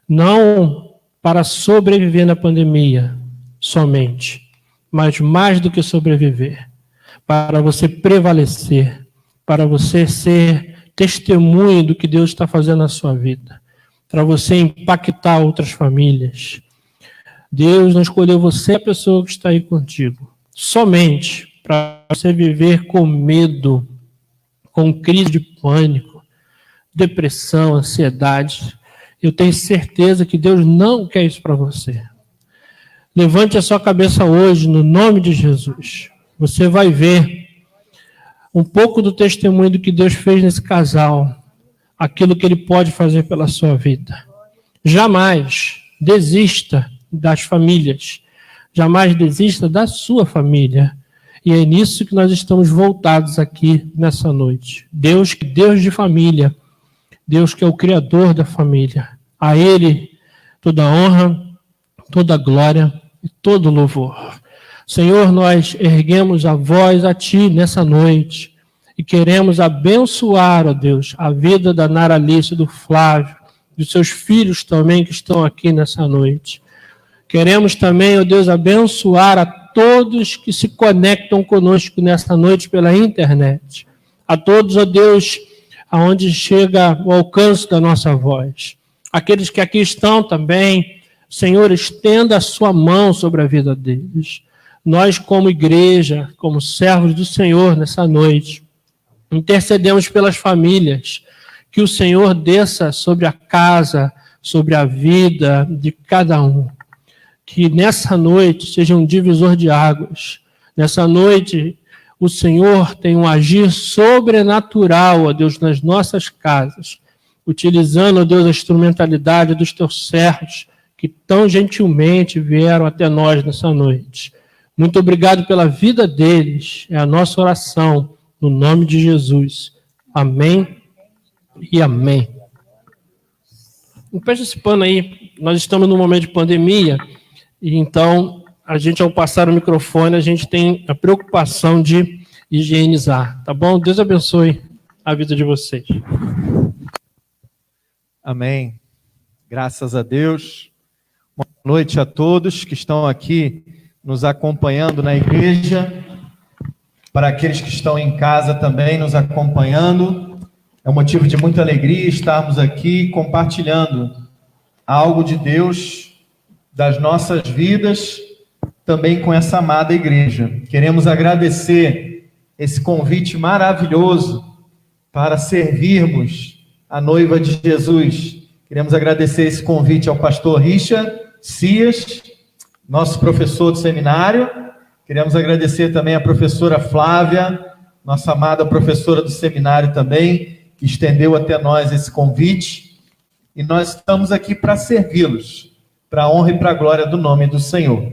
não para sobreviver na pandemia somente, mas mais do que sobreviver, para você prevalecer, para você ser testemunho do que Deus está fazendo na sua vida, para você impactar outras famílias. Deus não escolheu você, a pessoa que está aí contigo, somente para você viver com medo, com crise de pânico, depressão, ansiedade. Eu tenho certeza que Deus não quer isso para você. Levante a sua cabeça hoje, no nome de Jesus. Você vai ver um pouco do testemunho do que Deus fez nesse casal, aquilo que Ele pode fazer pela sua vida. Jamais desista das famílias, jamais desista da sua família. E é nisso que nós estamos voltados aqui nessa noite. Deus que Deus de família, Deus que é o Criador da família. A Ele toda honra, toda glória e todo louvor. Senhor, nós erguemos a voz a Ti nessa noite e queremos abençoar, ó Deus, a vida da Nara Alice, do Flávio, dos seus filhos também que estão aqui nessa noite. Queremos também, ó Deus, abençoar a todos que se conectam conosco nessa noite pela internet. A todos, ó Deus, aonde chega o alcance da nossa voz. Aqueles que aqui estão também, Senhor, estenda a sua mão sobre a vida deles. Nós, como igreja, como servos do Senhor nessa noite, intercedemos pelas famílias, que o Senhor desça sobre a casa, sobre a vida de cada um. Que nessa noite seja um divisor de águas. Nessa noite, o Senhor tem um agir sobrenatural, ó Deus, nas nossas casas, utilizando, ó Deus, a instrumentalidade dos teus servos, que tão gentilmente vieram até nós nessa noite. Muito obrigado pela vida deles, é a nossa oração, no nome de Jesus. Amém e amém. Fecha esse pano aí, nós estamos num momento de pandemia, e então, a gente, ao passar o microfone, a gente tem a preocupação de higienizar, tá bom? Deus abençoe a vida de vocês. Amém. Graças a Deus. Boa noite a todos que estão aqui nos acompanhando na igreja, para aqueles que estão em casa também nos acompanhando. É um motivo de muita alegria estarmos aqui compartilhando algo de Deus, das nossas vidas, também com essa amada igreja. Queremos agradecer esse convite maravilhoso para servirmos a noiva de Jesus. Queremos agradecer esse convite ao pastor Richard Cias, nosso professor do seminário. Queremos agradecer também à professora Flávia, nossa amada professora do seminário também, que estendeu até nós esse convite. E nós estamos aqui para servi-los, para a honra e para a glória do nome do Senhor.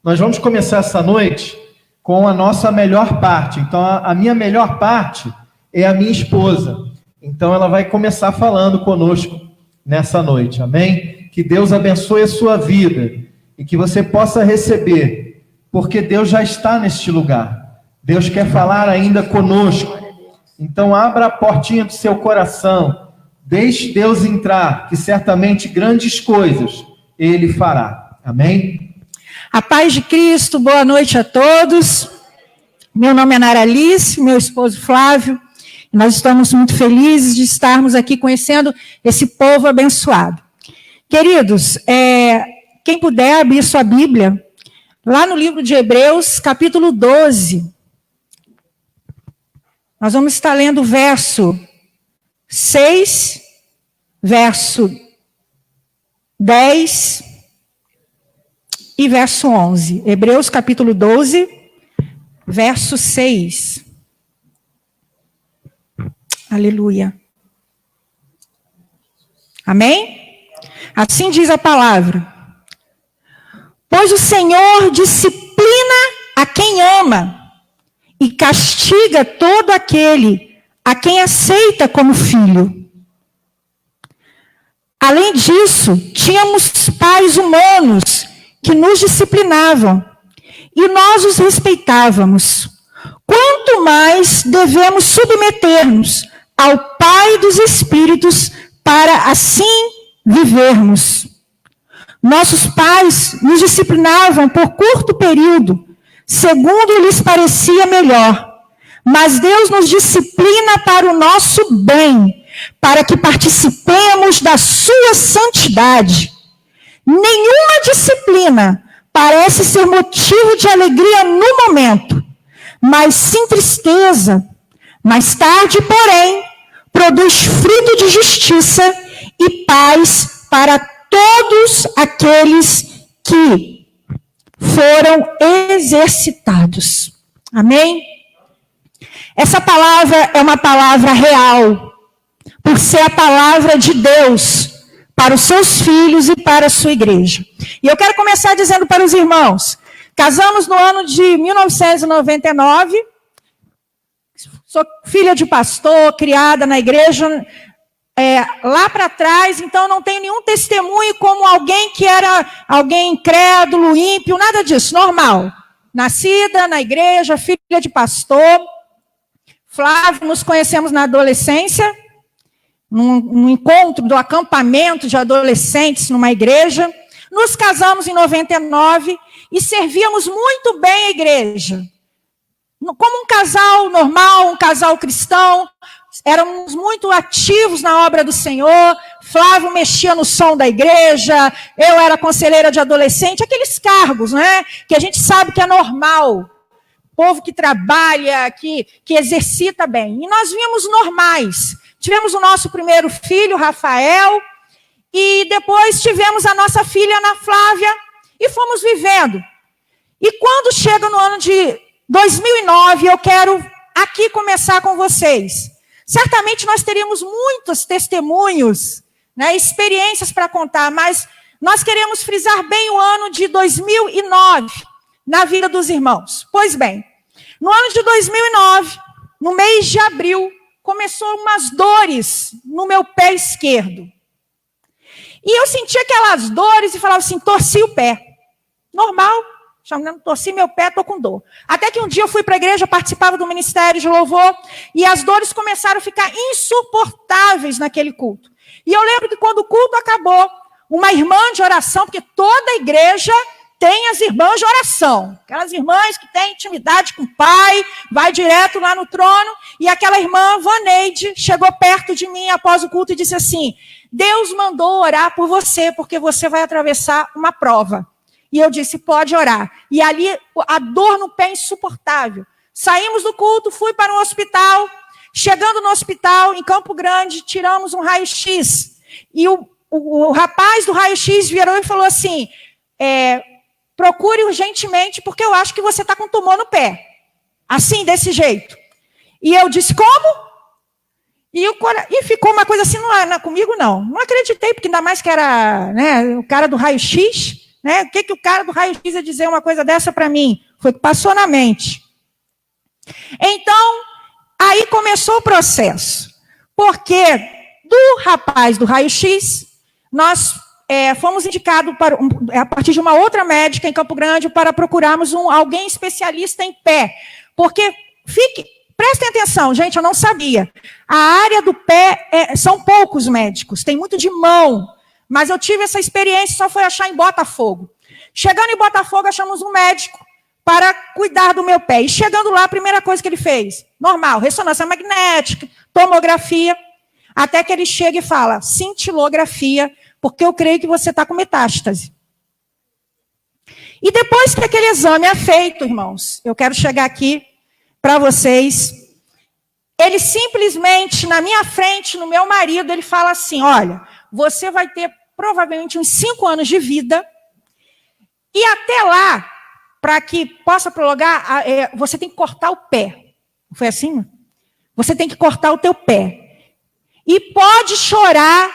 Nós vamos começar essa noite com a nossa melhor parte. Então, a minha melhor parte é a minha esposa. Então, ela vai começar falando conosco nessa noite, amém? Que Deus abençoe a sua vida e que você possa receber, porque Deus já está neste lugar. Deus quer falar ainda conosco. Então, abra a portinha do seu coração, deixe Deus entrar, que certamente grandes coisas Ele fará. Amém? A paz de Cristo, boa noite a todos. Meu nome é Nara Alice, meu esposo Flávio. Nós estamos muito felizes de estarmos aqui conhecendo esse povo abençoado. Queridos, quem puder abrir sua Bíblia, lá no livro de Hebreus, capítulo 12. Nós vamos estar lendo o verso 6, verso 10 e verso 11. Hebreus capítulo 12, verso 6. Aleluia. Amém? Assim diz a palavra. Pois o Senhor disciplina a quem ama e castiga todo aquele a quem aceita como filho. Além disso, tínhamos pais humanos que nos disciplinavam e nós os respeitávamos. Quanto mais devemos submeter-nos ao Pai dos Espíritos para assim vivermos. Nossos pais nos disciplinavam por curto período, segundo lhes parecia melhor. Mas Deus nos disciplina para o nosso bem, para que participemos da sua santidade. Nenhuma disciplina parece ser motivo de alegria no momento, mas sim tristeza. Mais tarde, porém, produz fruto de justiça e paz para todos aqueles que foram exercitados. Amém? Essa palavra é uma palavra real, por ser a palavra de Deus para os seus filhos e para a sua igreja. E eu quero começar dizendo para os irmãos, casamos no ano de 1999, sou filha de pastor, criada na igreja, lá para trás, então não tenho nenhum testemunho como alguém que era alguém incrédulo, ímpio, nada disso, normal. Nascida na igreja, filha de pastor. Flávio, nos conhecemos na adolescência, num encontro do acampamento de adolescentes numa igreja. Nos casamos em 99 e servíamos muito bem a igreja. Como um casal normal, um casal cristão, éramos muito ativos na obra do Senhor. Flávio mexia no som da igreja, eu era conselheira de adolescente, aqueles cargos, né, que a gente sabe que é normal. Povo que trabalha, que exercita bem. E nós vínhamos normais. Tivemos o nosso primeiro filho, Rafael, e depois tivemos a nossa filha, Ana Flávia, e fomos vivendo. E quando chega no ano de 2009, eu quero aqui começar com vocês. Certamente nós teríamos muitos testemunhos, né, experiências para contar, mas nós queremos frisar bem o ano de 2009 na vida dos irmãos. Pois bem, no ano de 2009, no mês de abril, começou umas dores no meu pé esquerdo. E eu senti aquelas dores e falava assim, torci o pé. Normal, torci meu pé, estou com dor. Até que um dia eu fui para a igreja, participava do ministério de louvor, e as dores começaram a ficar insuportáveis naquele culto. E eu lembro que quando o culto acabou, uma irmã de oração, porque toda a igreja tem as irmãs de oração, aquelas irmãs que têm intimidade com o Pai, vai direto lá no trono, e aquela irmã, Vaneide, chegou perto de mim após o culto e disse assim, Deus mandou orar por você, porque você vai atravessar uma prova. E eu disse, pode orar. E ali, a dor no pé insuportável. Saímos do culto, fui para um hospital, chegando no hospital, em Campo Grande, tiramos um raio-x, e o rapaz do raio-x virou e falou assim, procure urgentemente, porque eu acho que você está com tumor no pé. Assim, desse jeito. E eu disse, como? E ficou uma coisa assim, não, comigo não. Não acreditei, porque ainda mais que era, né, o cara do raio-x, né? O que o cara do raio-x ia dizer uma coisa dessa para mim? Foi o que passou na mente. Então, aí começou o processo. Porque do rapaz do raio-x, nós fomos indicados a partir de uma outra médica em Campo Grande para procurarmos alguém especialista em pé. Porque, prestem atenção, gente, eu não sabia. A área do pé, são poucos médicos, tem muito de mão. Mas eu tive essa experiência, só foi achar em Botafogo. Chegando em Botafogo, achamos um médico para cuidar do meu pé. E chegando lá, a primeira coisa que ele fez, normal, ressonância magnética, tomografia, até que ele chega e fala, cintilografia, porque eu creio que você está com metástase. E depois que aquele exame é feito, irmãos, eu quero chegar aqui para vocês, ele simplesmente, na minha frente, no meu marido, ele fala assim, olha, você vai ter provavelmente uns 5 anos de vida, e até lá, para que possa prolongar, você tem que cortar o pé. Foi assim? Você tem que cortar o teu pé. E pode chorar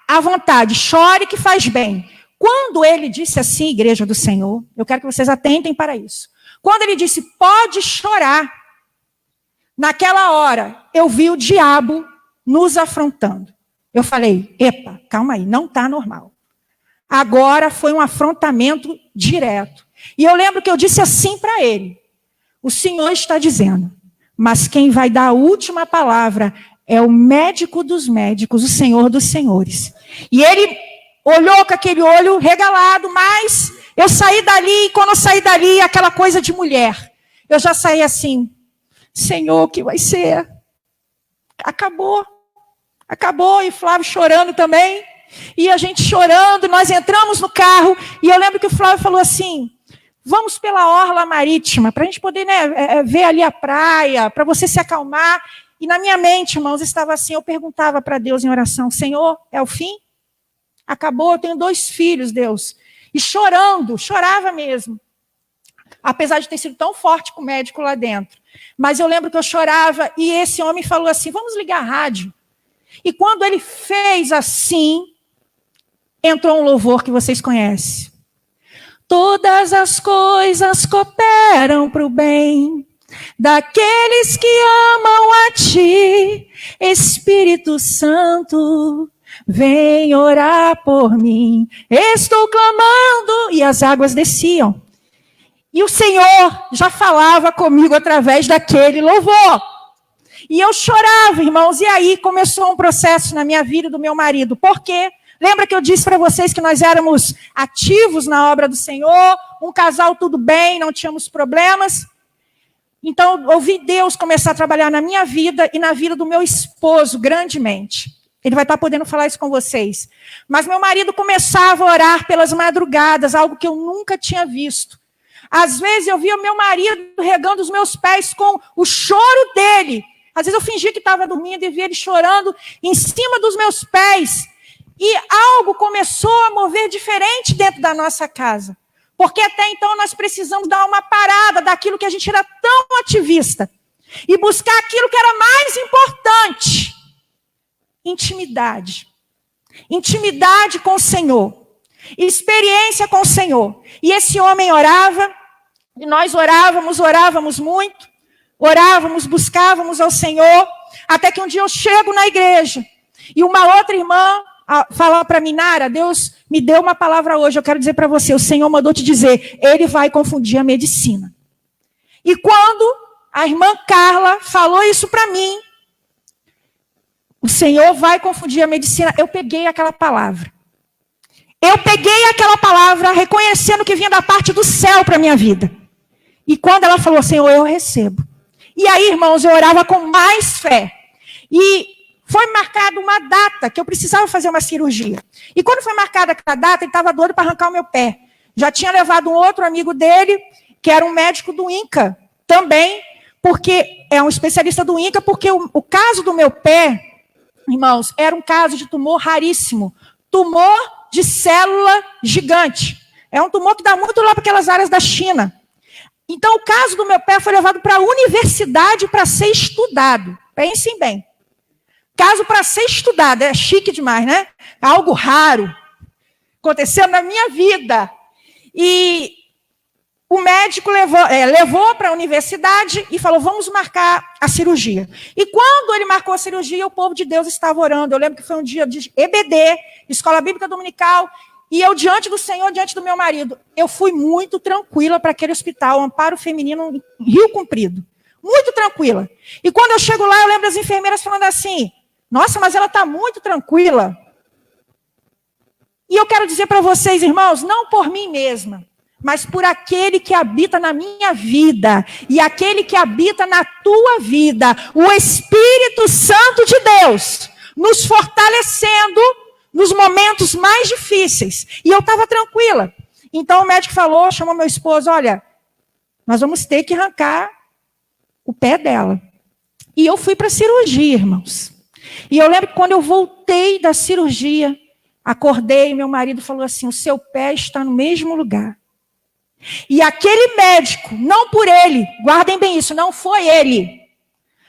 à vontade, chore que faz bem. Quando ele disse assim, igreja do Senhor, eu quero que vocês atentem para isso. Quando ele disse, pode chorar, naquela hora, eu vi o diabo nos afrontando. Eu falei, epa, calma aí, não está normal. Agora foi um afrontamento direto. E eu lembro que eu disse assim para ele, o Senhor está dizendo, mas quem vai dar a última palavra é o médico dos médicos, o Senhor dos senhores. E ele olhou com aquele olho regalado, mas eu saí dali, e quando eu saí dali, aquela coisa de mulher, eu já saí assim, Senhor, o que vai ser? Acabou, e Flávio chorando também, e a gente chorando, nós entramos no carro, e eu lembro que o Flávio falou assim, vamos pela orla marítima, para a gente poder, né, ver ali a praia, para você se acalmar. E na minha mente, irmãos, estava assim, eu perguntava para Deus em oração, Senhor, é o fim? Acabou, eu tenho 2 filhos, Deus. E chorando, chorava mesmo. Apesar de ter sido tão forte com o médico lá dentro. Mas eu lembro que eu chorava e esse homem falou assim, vamos ligar a rádio. E quando ele fez assim, entrou um louvor que vocês conhecem. Todas as coisas cooperam para o bem daqueles que amam a ti, Espírito Santo, vem orar por mim. Estou clamando, e as águas desciam. E o Senhor já falava comigo através daquele louvor. E eu chorava, irmãos, e aí começou um processo na minha vida e do meu marido. Por quê? Lembra que eu disse para vocês que nós éramos ativos na obra do Senhor, um casal tudo bem, não tínhamos problemas? Então, eu ouvi Deus começar a trabalhar na minha vida e na vida do meu esposo grandemente. Ele vai estar podendo falar isso com vocês. Mas meu marido começava a orar pelas madrugadas, algo que eu nunca tinha visto. Às vezes eu via o meu marido regando os meus pés com o choro dele. Às vezes eu fingia que estava dormindo e via ele chorando em cima dos meus pés. E algo começou a mover diferente dentro da nossa casa. Porque até então nós precisamos dar uma parada daquilo que a gente era tão ativista. E buscar aquilo que era mais importante. Intimidade. Intimidade com o Senhor. Experiência com o Senhor. E esse homem orava, e nós orávamos muito. Orávamos, buscávamos ao Senhor. Até que um dia eu chego na igreja. E uma outra irmã fala para mim, Nara, Deus me deu uma palavra hoje, eu quero dizer para você, o Senhor mandou te dizer, Ele vai confundir a medicina. E quando a irmã Carla falou isso para mim, o Senhor vai confundir a medicina, eu peguei aquela palavra. Eu peguei aquela palavra reconhecendo que vinha da parte do céu para a minha vida. E quando ela falou, Senhor, eu recebo. E aí, irmãos, eu orava com mais fé. E foi marcada uma data que eu precisava fazer uma cirurgia. E quando foi marcada aquela data, ele estava doido para arrancar o meu pé. Já tinha levado um outro amigo dele, que era um médico do INCA, também, porque é um especialista do INCA, porque o caso do meu pé, irmãos, era um caso de tumor raríssimo. Tumor de célula gigante. É um tumor que dá muito lá para aquelas áreas da China. Então, o caso do meu pé foi levado para a universidade para ser estudado. Pensem bem. Caso para ser estudado, é chique demais, né? É algo raro. Aconteceu na minha vida. E o médico levou para a universidade e falou, vamos marcar a cirurgia. E quando ele marcou a cirurgia, o povo de Deus estava orando. Eu lembro que foi um dia de EBD, Escola Bíblica Dominical, e eu diante do Senhor, diante do meu marido. Eu fui muito tranquila para aquele hospital, Amparo Feminino, em Rio Comprido. Muito tranquila. E quando eu chego lá, eu lembro das enfermeiras falando assim, nossa, mas ela está muito tranquila. E eu quero dizer para vocês, irmãos, não por mim mesma, mas por aquele que habita na minha vida e aquele que habita na tua vida, o Espírito Santo de Deus, nos fortalecendo nos momentos mais difíceis. E eu estava tranquila. Então o médico falou, chamou meu esposo, olha, nós vamos ter que arrancar o pé dela. E eu fui para a cirurgia, irmãos. E eu lembro que quando eu voltei da cirurgia, acordei e meu marido falou assim, o seu pé está no mesmo lugar. E aquele médico, não por ele, guardem bem isso, não foi ele.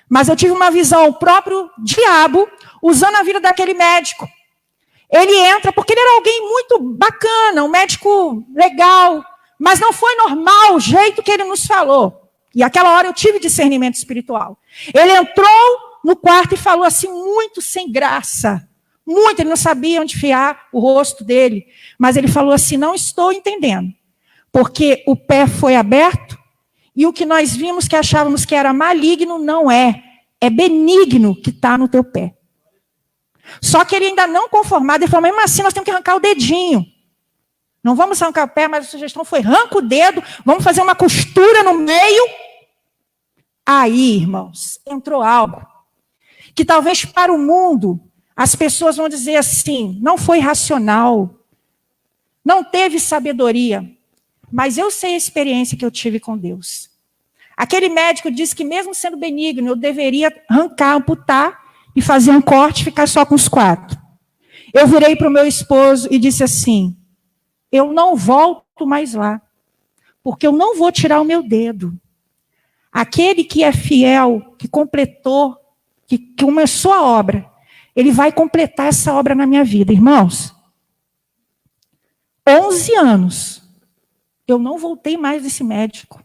Mas eu tive uma visão, o próprio diabo, usando a vida daquele médico. Ele entra, porque ele era alguém muito bacana, um médico legal, mas não foi normal o jeito que ele nos falou. E aquela hora eu tive discernimento espiritual. Ele entrou no quarto e falou assim, muito sem graça. Muito, ele não sabia onde enfiar o rosto dele. Mas ele falou assim, não estou entendendo. Porque o pé foi aberto e o que nós vimos que achávamos que era maligno não é. É benigno que está no teu pé. Só que ele ainda não conformado, ele falou, mas mesmo assim nós temos que arrancar o dedinho. Não vamos arrancar o pé, mas a sugestão foi, arranca o dedo, vamos fazer uma costura no meio. Aí, irmãos, entrou algo que talvez para o mundo as pessoas vão dizer assim, não foi racional, não teve sabedoria, mas eu sei a experiência que eu tive com Deus. Aquele médico disse que mesmo sendo benigno, eu deveria arrancar, amputar e fazer um corte e ficar só com os 4. Eu virei para o meu esposo e disse assim, eu não volto mais lá, porque eu não vou tirar o meu dedo. Aquele que é fiel, que completou, que começou a obra, ele vai completar essa obra na minha vida. Irmãos, 11 anos, eu não voltei mais desse médico.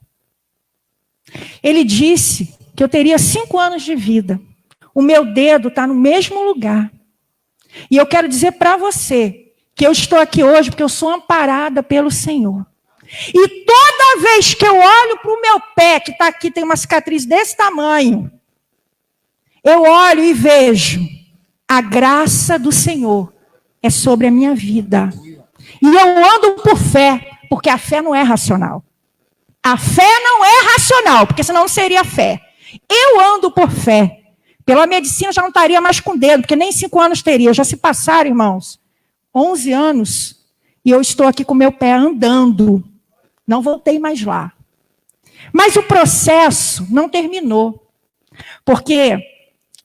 Ele disse que eu teria 5 anos de vida. O meu dedo está no mesmo lugar. E eu quero dizer para você que eu estou aqui hoje porque eu sou amparada pelo Senhor. E toda vez que eu olho para o meu pé, que está aqui, tem uma cicatriz desse tamanho, eu olho e vejo a graça do Senhor é sobre a minha vida. E eu ando por fé, porque a fé não é racional. A fé não é racional, porque senão não seria fé. Eu ando por fé. Pela medicina já não estaria mais com dedo, porque nem 5 anos teria. Já se passaram, irmãos, 11 anos, e eu estou aqui com meu pé andando. Não voltei mais lá. Mas o processo não terminou. Porque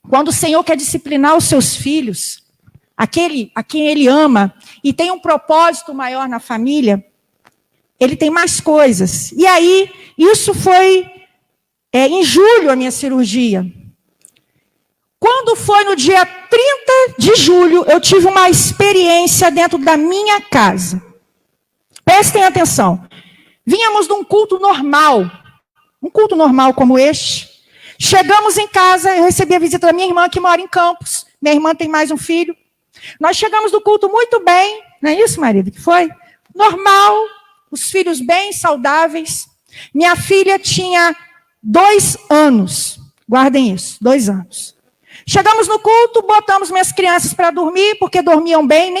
quando o Senhor quer disciplinar os seus filhos, aquele a quem Ele ama, e tem um propósito maior na família, Ele tem mais coisas. E aí, isso foi em julho a minha cirurgia. Quando foi no dia 30 de julho, eu tive uma experiência dentro da minha casa. Prestem atenção. Vínhamos de um culto normal como este. Chegamos em casa, eu recebi a visita da minha irmã, que mora em Campos. Minha irmã tem mais um filho. Nós chegamos do culto muito bem, não é isso, marido? Que foi? Normal, os filhos bem saudáveis. Minha filha tinha 2 anos. Guardem isso, 2 anos. Chegamos no culto, botamos minhas crianças para dormir, porque dormiam bem,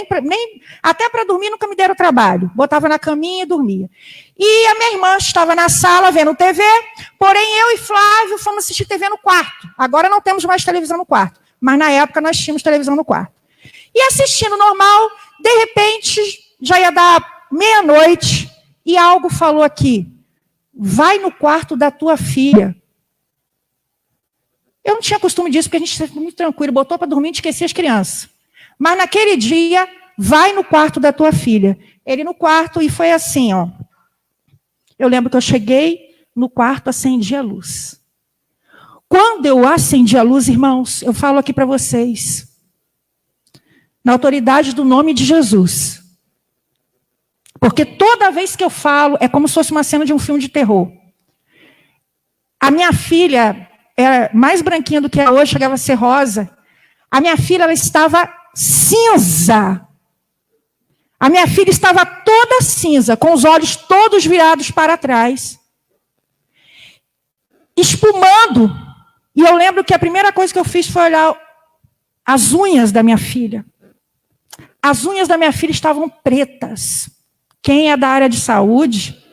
até para dormir nunca me deram trabalho. Botava na caminha e dormia. E a minha irmã estava na sala vendo TV, porém eu e Flávio fomos assistir TV no quarto. Agora não temos mais televisão no quarto, mas na época nós tínhamos televisão no quarto. E assistindo normal, de repente, já ia dar meia-noite, e algo falou aqui, vai no quarto da tua filha. Eu não tinha costume disso, porque a gente estava muito tranquilo, botou para dormir e esquecia as crianças. Mas naquele dia, vai no quarto da tua filha. Ele no quarto, e foi assim, ó. Eu lembro que eu cheguei no quarto, acendi a luz. Quando eu acendi a luz, irmãos, eu falo aqui para vocês, na autoridade do nome de Jesus, porque toda vez que eu falo, é como se fosse uma cena de um filme de terror. A minha filha era mais branquinha do que é hoje, chegava a ser rosa. A minha filha, ela estava cinza. A minha filha estava toda cinza, com os olhos todos virados para trás, espumando. E eu lembro que a primeira coisa que eu fiz foi olhar as unhas da minha filha. As unhas da minha filha estavam pretas. Quem é da área de saúde,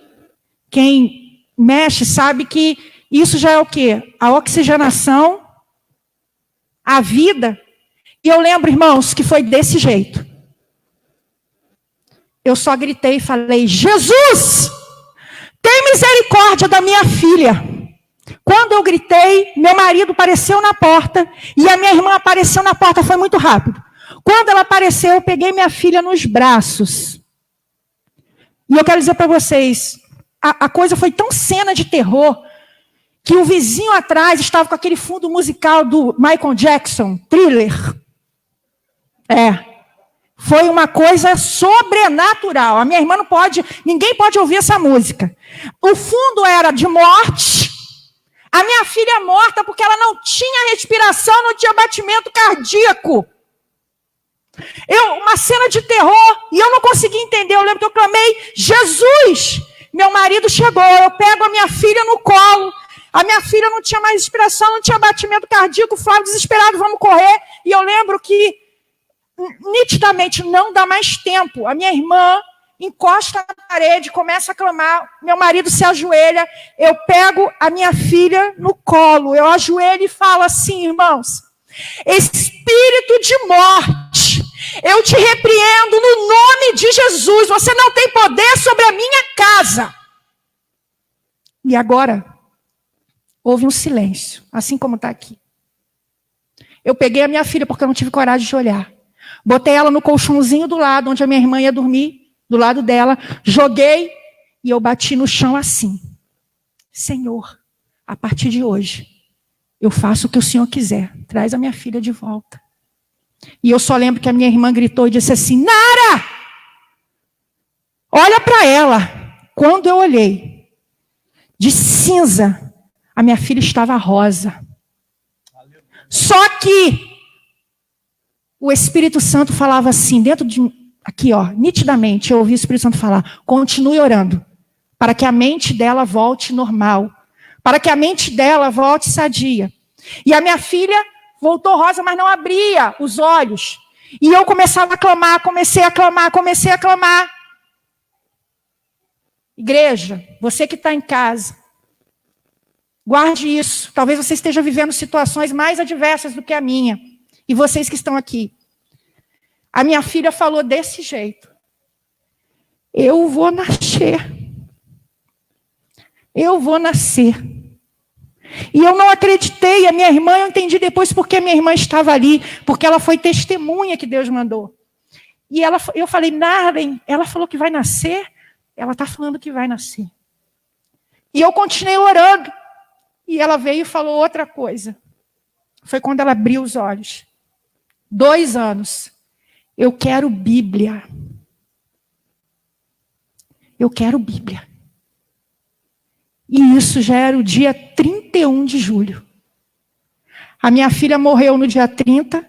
quem mexe, sabe que isso já é o quê? A oxigenação, a vida. E eu lembro, irmãos, que foi desse jeito. Eu só gritei e falei, Jesus, tem misericórdia da minha filha. Quando eu gritei, meu marido apareceu na porta e a minha irmã apareceu na porta, foi muito rápido. Quando ela apareceu, eu peguei minha filha nos braços. E eu quero dizer para vocês, a coisa foi tão cena de terror, que o vizinho atrás estava com aquele fundo musical do Michael Jackson, Thriller. Foi uma coisa sobrenatural. A minha irmã não pode, ninguém pode ouvir essa música. O fundo era de morte. A minha filha morta porque ela não tinha respiração, não tinha batimento cardíaco. Uma cena de terror, e eu não consegui entender. Eu lembro que eu clamei, Jesus! Meu marido chegou, eu pego a minha filha no colo. A minha filha não tinha mais respiração, não tinha batimento cardíaco, o Flávio desesperado, vamos correr. E eu lembro que nitidamente não dá mais tempo. A minha irmã encosta na parede, começa a clamar, meu marido se ajoelha, eu pego a minha filha no colo, eu ajoelho e falo assim, irmãos, espírito de morte, eu te repreendo no nome de Jesus, você não tem poder sobre a minha casa. E agora, houve um silêncio, assim como está aqui. Eu peguei a minha filha, porque eu não tive coragem de olhar. Botei ela no colchãozinho do lado, onde a minha irmã ia dormir, do lado dela. Joguei e eu bati no chão assim. Senhor, a partir de hoje, eu faço o que o Senhor quiser. Traz a minha filha de volta. E eu só lembro que a minha irmã gritou e disse assim, Nara! Olha para ela. Quando eu olhei, de cinza, a minha filha estava rosa. Só que o Espírito Santo falava assim, dentro de... Aqui, ó, nitidamente, eu ouvi o Espírito Santo falar, continue orando, para que a mente dela volte normal, para que a mente dela volte sadia. E a minha filha voltou rosa, mas não abria os olhos. E eu começava a clamar, comecei a clamar. Igreja, você que está em casa, guarde isso. Talvez você esteja vivendo situações mais adversas do que a minha. E vocês que estão aqui. A minha filha falou desse jeito. Eu vou nascer. Eu vou nascer. E eu não acreditei. A minha irmã, eu entendi depois porque a minha irmã estava ali. Porque ela foi testemunha que Deus mandou. E eu falei, Narlen, ela falou que vai nascer? Ela está falando que vai nascer. E eu continuei orando. E ela veio e falou outra coisa. Foi quando ela abriu os olhos. 2 anos. Eu quero Bíblia. Eu quero Bíblia. E isso já era o dia 31 de julho. A minha filha morreu no dia 30.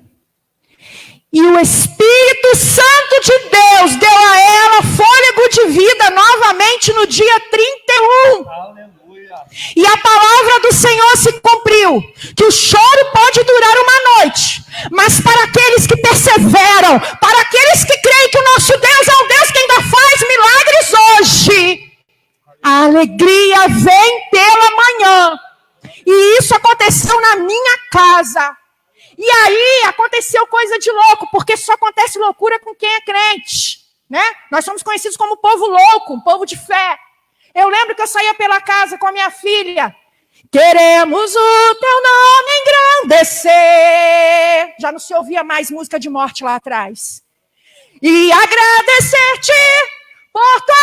E o Espírito Santo de Deus deu a ela fôlego de vida novamente no dia 31. Aleluia. E a palavra do Senhor se cumpriu, que o choro pode durar uma noite, mas para aqueles que perseveram, para aqueles que creem que o nosso Deus é um Deus que ainda faz milagres hoje, a alegria vem pela manhã. E isso aconteceu na minha casa. E aí aconteceu coisa de louco, porque só acontece loucura com quem é crente, né? Nós somos conhecidos como povo louco, um povo de fé. Eu lembro que eu saía pela casa com a minha filha. Queremos o teu nome engrandecer. Já não se ouvia mais música de morte lá atrás. E agradecer-te por tua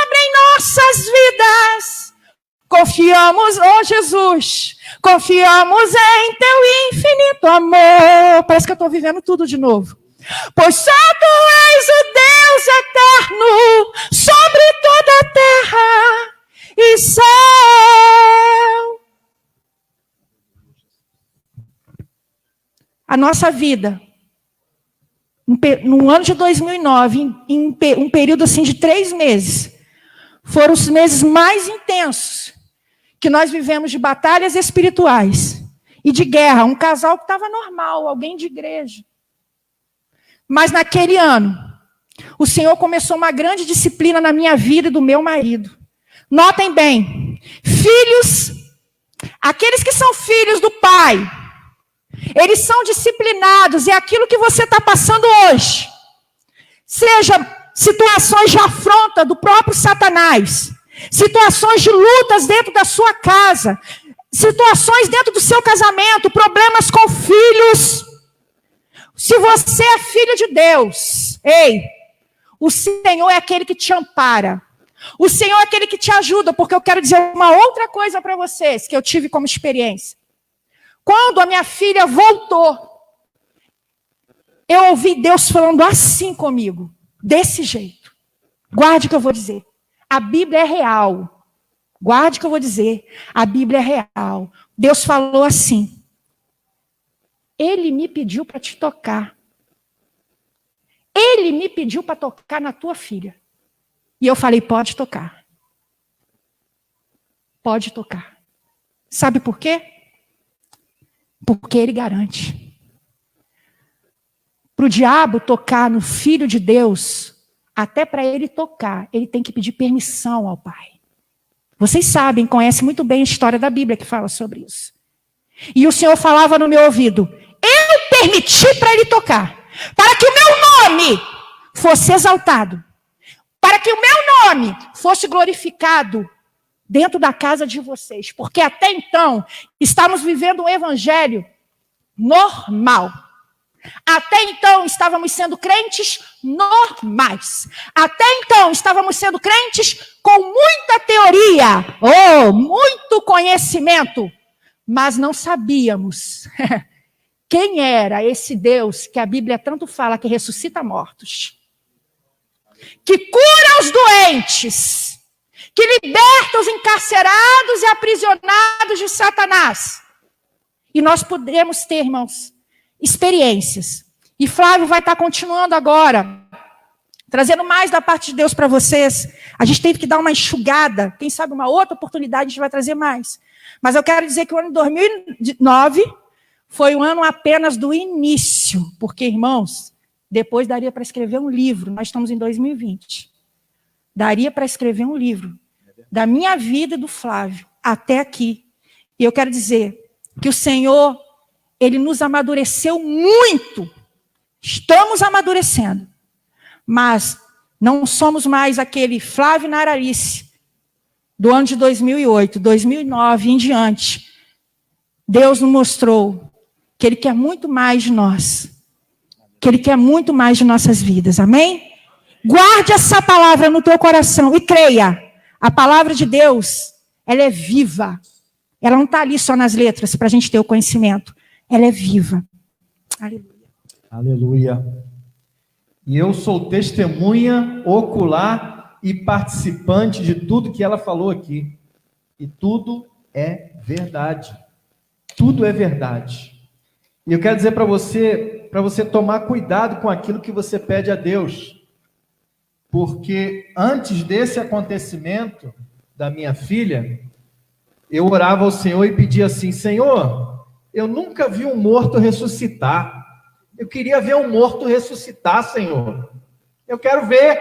obra em nossas vidas. Confiamos, oh Jesus, confiamos em teu infinito amor. Parece que eu estou vivendo tudo de novo. Pois só tu és o Deus eterno sobre toda a terra e céu. A nossa vida, no ano de 2009, em um período assim de 3 meses, foram os meses mais intensos que nós vivemos de batalhas espirituais e de guerra. Um casal que estava normal, alguém de igreja. Mas naquele ano, o Senhor começou uma grande disciplina na minha vida e do meu marido. Notem bem, filhos, aqueles que são filhos do Pai, eles são disciplinados, e aquilo que você está passando hoje, seja situações de afronta do próprio Satanás, situações de lutas dentro da sua casa, situações dentro do seu casamento, problemas com filhos. Se você é filho de Deus, ei, o Senhor é aquele que te ampara. O Senhor é aquele que te ajuda, porque eu quero dizer uma outra coisa para vocês, que eu tive como experiência. Quando a minha filha voltou, eu ouvi Deus falando assim comigo, desse jeito. Guarde o que eu vou dizer. A Bíblia é real. Guarde o que eu vou dizer. A Bíblia é real. Deus falou assim. Ele me pediu para te tocar. Ele me pediu para tocar na tua filha. E eu falei, pode tocar. Pode tocar. Sabe por quê? Porque Ele garante. para o diabo tocar no Filho de Deus, até para ele tocar, ele tem que pedir permissão ao Pai. Vocês sabem, conhecem muito bem a história da Bíblia que fala sobre isso. E o Senhor falava no meu ouvido, eu permiti para ele tocar, para que o meu nome fosse exaltado, para que o meu nome fosse glorificado dentro da casa de vocês. Porque até então, estávamos vivendo um evangelho normal. Até então, estávamos sendo crentes normais. Até então, estávamos sendo crentes com muita teoria, muito conhecimento, mas não sabíamos quem era esse Deus que a Bíblia tanto fala que ressuscita mortos, que cura os doentes, que liberta os encarcerados e aprisionados de Satanás. E nós podemos ter, irmãos, experiências. E Flávio vai estar continuando agora, trazendo mais da parte de Deus para vocês. A gente teve que dar uma enxugada. Quem sabe uma outra oportunidade a gente vai trazer mais. Mas eu quero dizer que o ano de 2009 foi um ano apenas do início. Porque, irmãos, depois daria para escrever um livro. Nós estamos em 2020. Daria para escrever um livro da minha vida e do Flávio até aqui. E eu quero dizer que o Senhor, Ele nos amadureceu muito. Estamos amadurecendo. Mas não somos mais aquele Flávio Naralice do ano de 2008, 2009 em diante. Deus nos mostrou que Ele quer muito mais de nós. Que Ele quer muito mais de nossas vidas. Amém? Guarde essa palavra no teu coração e creia. A palavra de Deus, ela é viva. Ela não está ali só nas letras para a gente ter o conhecimento. Ela é viva. Aleluia. Aleluia. E eu sou testemunha ocular e participante de tudo que ela falou aqui. E tudo é verdade. Tudo é verdade. E eu quero dizer para você tomar cuidado com aquilo que você pede a Deus. Porque antes desse acontecimento da minha filha, eu orava ao Senhor e pedia assim, Senhor, eu nunca vi um morto ressuscitar. Eu queria ver um morto ressuscitar, Senhor. Eu quero ver.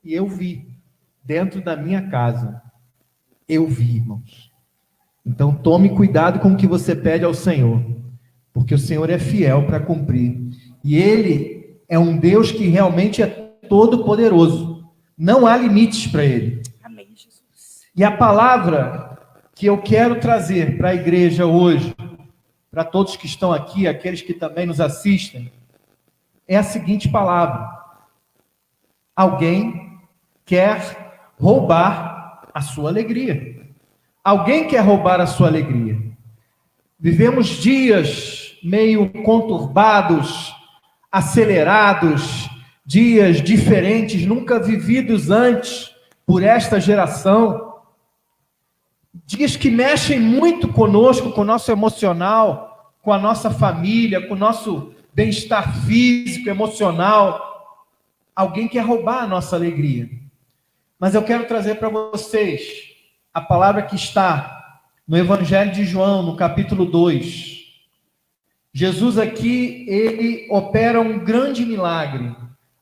E eu vi, dentro da minha casa. Eu vi, irmãos. Então tome cuidado com o que você pede ao Senhor. Porque o Senhor é fiel para cumprir. E Ele é um Deus que realmente é todo-poderoso. Não há limites para Ele. Amém, Jesus. E a palavra que eu quero trazer para a igreja hoje, para todos que estão aqui, aqueles que também nos assistem, é a seguinte palavra. Alguém quer roubar a sua alegria. Alguém quer roubar a sua alegria. Vivemos dias meio conturbados, acelerados, dias diferentes, nunca vividos antes por esta geração. Dias que mexem muito conosco, com o nosso emocional, com a nossa família, com o nosso bem-estar físico, emocional. Alguém quer roubar a nossa alegria. Mas eu quero trazer para vocês a palavra que está no Evangelho de João, no capítulo 2. Jesus aqui, ele opera um grande milagre.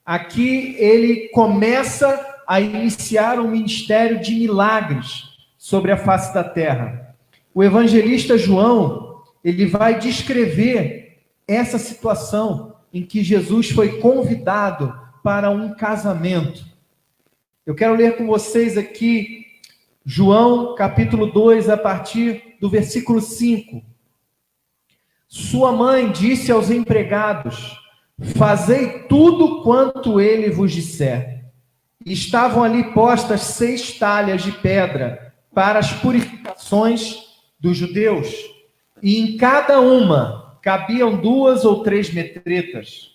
Aqui ele começa a iniciar um ministério de milagres sobre a face da terra. O evangelista João, ele vai descrever essa situação em que Jesus foi convidado para um casamento. Eu quero ler com vocês aqui João, capítulo 2, a partir do versículo 5. Sua mãe disse aos empregados: fazei tudo quanto ele vos disser. E estavam ali postas 6 talhas de pedra para as purificações dos judeus, e em cada uma cabiam 2 ou 3 metretas.